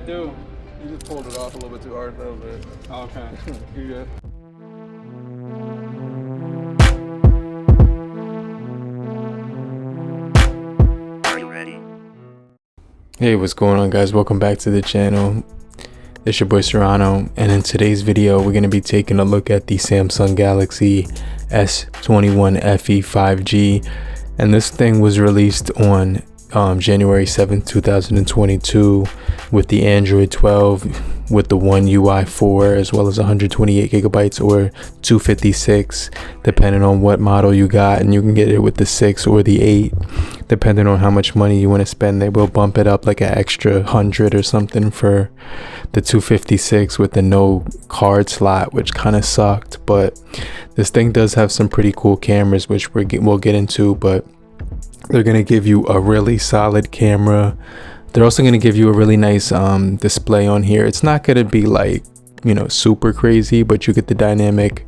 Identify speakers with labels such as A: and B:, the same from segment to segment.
A: do?
B: You just pulled it off a little bit too hard. That was it.
A: Oh, okay.
B: You good?
C: Are you ready?
D: Hey, what's going on, guys? Welcome back to the channel. It's your boy Serrano, and in today's video we're going to be taking a look at the Samsung Galaxy S21 Fe 5G, and this thing was released on January 7th 2022 with the Android 12 with the One UI 4 as well as 128 gigabytes or 256 depending on what model you got, and you can get it with the 6 or the 8 depending on how much money you want to spend. They will bump it up like an extra 100 or something for the 256 with the no card slot, which kind of sucked. But this thing does have some pretty cool cameras, which we'll get into, but they're going to give you a really solid camera. They're also going to give you a really nice display on here. It's not going to be like, you know, super crazy, but you get the dynamic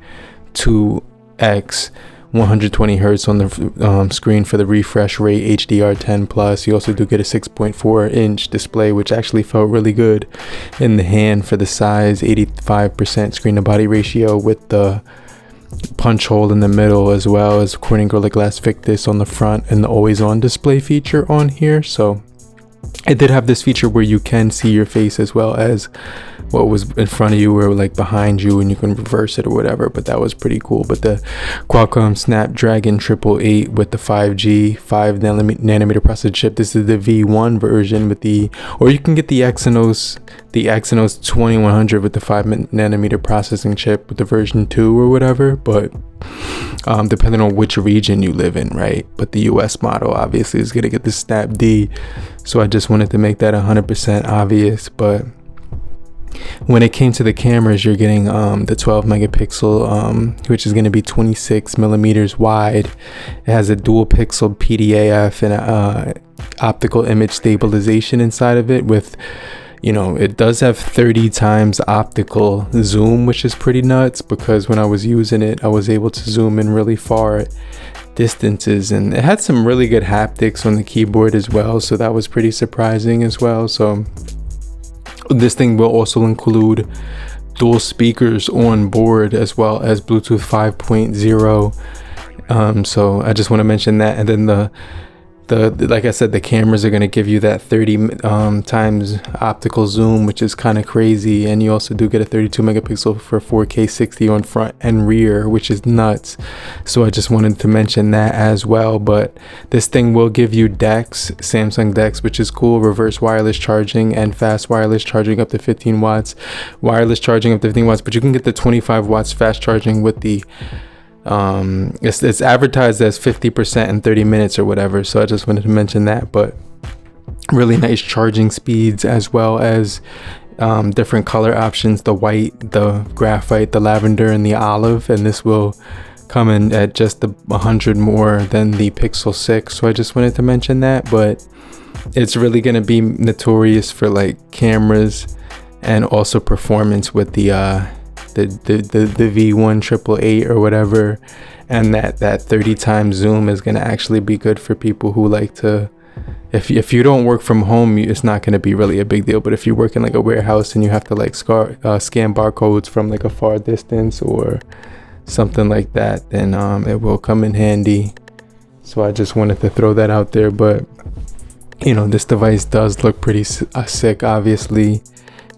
D: 2x 120 hertz on the screen for the refresh rate, HDR10 plus. You also do get a 6.4-inch display, which actually felt really good in the hand for the size. 85% screen to body ratio with the punch hole in the middle, as well as Corning Gorilla Glass Victus on the front and the always on display feature on here. So it did have this feature where you can see your face as well as what was in front of you or like behind you, and you can reverse it or whatever, but that was pretty cool. But the Qualcomm Snapdragon 888 with the 5G 5nm processor chip. This is the V1 version with the, or you can get the Exynos 2100 with the 5nm processing chip with the version 2 or whatever, but depending on which region you live in, right? But the US model obviously is going to get the Snap D, so I just wanted to make that 100% obvious. But when it came to the cameras, you're getting the 12 megapixel, which is going to be 26 millimeters wide. It has a dual pixel PDAF and optical image stabilization inside of it with, you know, it does have 30 times optical zoom, which is pretty nuts, because when I was using it, I was able to zoom in really far distances, and it had some really good haptics on the keyboard as well, so that was pretty surprising as well. So this thing will also include dual speakers on board as well as Bluetooth 5.0. So I just want to mention that. And then the like I said, the cameras are going to give you that 30 times optical zoom, which is kind of crazy. And you also do get a 32 megapixel for 4K 60 on front and rear, which is nuts. So I just wanted to mention that as well. But this thing will give you DeX, Samsung DeX, which is cool, reverse wireless charging and fast wireless charging up to 15 watts, wireless charging up to 15 watts, but you can get the 25 watts fast charging with the it's advertised as 50% in 30 minutes or whatever, so I just wanted to mention that. But really nice charging speeds, as well as different color options, the white, the graphite, the lavender, and the olive, and this will come in at just 100 more than the Pixel 6, so I just wanted to mention that. But it's really going to be notorious for like cameras and also performance with the V1 888 or whatever, and that 30 times zoom is going to actually be good for people who like to, if you don't work from home, it's not going to be really a big deal. But if you work in like a warehouse and you have to like scan barcodes from like a far distance or something like that, then it will come in handy. So I just wanted to throw that out there. But you know, this device does look pretty sick. Obviously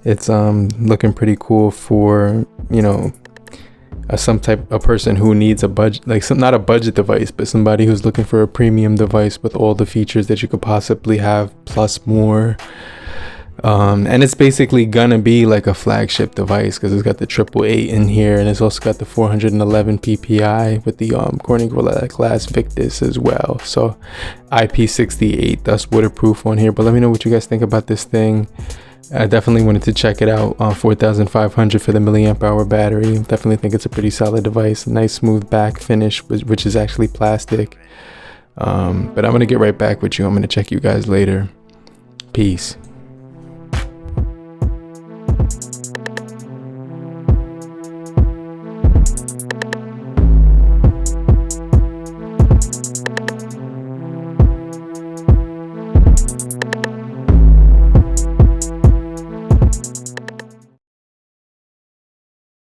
D: it's looking pretty cool for, you know, a person who needs a budget, like not a budget device, but somebody who's looking for a premium device with all the features that you could possibly have plus more. And it's basically gonna be like a flagship device because it's got the 888 in here, and it's also got the 411 PPI with the Corning Gorilla Glass Victus as well. So IP68, that's waterproof on here. But let me know what you guys think about this thing. I definitely wanted to check it out. 4,500 for the milliamp hour battery. Definitely think it's a pretty solid device. Nice smooth back finish, which is actually plastic. But I'm gonna get right back with you. I'm gonna check you guys later. Peace.